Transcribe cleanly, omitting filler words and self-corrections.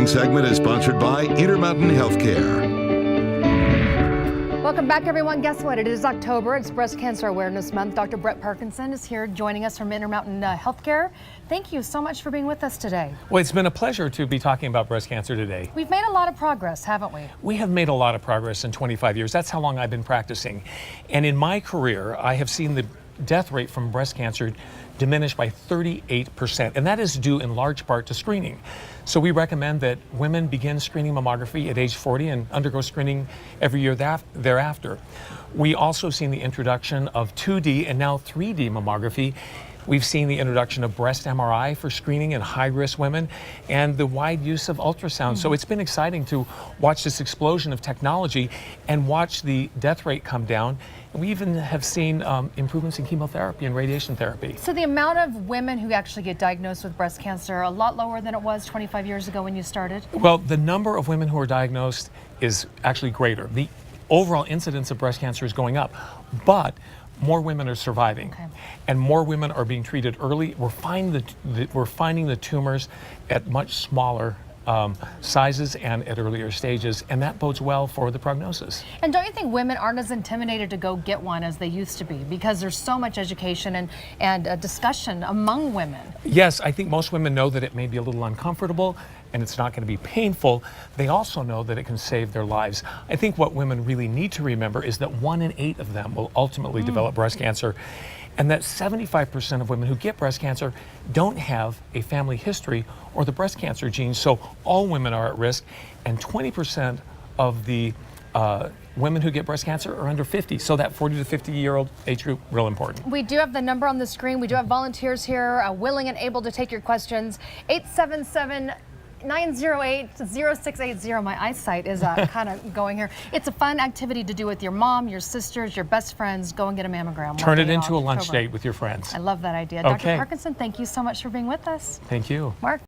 segment is sponsored by Intermountain Healthcare. Welcome back, everyone. Guess what? It is October. It's Breast Cancer Awareness Month. Dr. Brett Parkinson is here joining us from Intermountain Healthcare. Thank you so much for being with us today. Well, it's been a pleasure to be talking about breast cancer today. We've made a lot of progress, haven't we? We have made a lot of progress in 25 years. That's how long I've been practicing. And in my career, I have seen the death rate from breast cancer diminish by 38%, and that is due in large part to screening. So we recommend that women begin screening mammography at age 40 and undergo screening every year thereafter. We also seen the introduction of 2D and now 3D mammography. We've seen the introduction of breast MRI for screening in high-risk women and the wide use of ultrasound. So it's been exciting to watch this explosion of technology and watch the death rate come down. And we even have seen improvements in chemotherapy and radiation therapy. So the amount of women who actually get diagnosed with breast cancer, a lot lower than it was 25 years ago when you started? Well, the number of women who are diagnosed is actually greater. The overall incidence of breast cancer is going up, but more women are surviving, and more women are being treated early. We're finding the tumors at much smaller sizes and at earlier stages, and that bodes well for the prognosis. And don't you think women aren't as intimidated to go get one as they used to be, because there's so much education and discussion among women? Yes, I think most women know that it may be a little uncomfortable and it's not going to be painful. They also know that it can save their lives. I think what women really need to remember is that 1 in 8 of them will ultimately develop breast cancer, and that 75% of women who get breast cancer don't have a family history or the breast cancer gene. So all women are at risk, and 20% of the women who get breast cancer are under 50. So that 40 to 50-year-old age group, real important. We do have the number on the screen. We do have volunteers here willing and able to take your questions. 877-908-0680. My eyesight is kind of going here. It's a fun activity to do with your mom, your sisters, your best friends. Go and get a mammogram. Turn it into a lunch date with your friends. I love that idea. Okay. Dr. Parkinson, thank you so much for being with us. Thank you. Mark.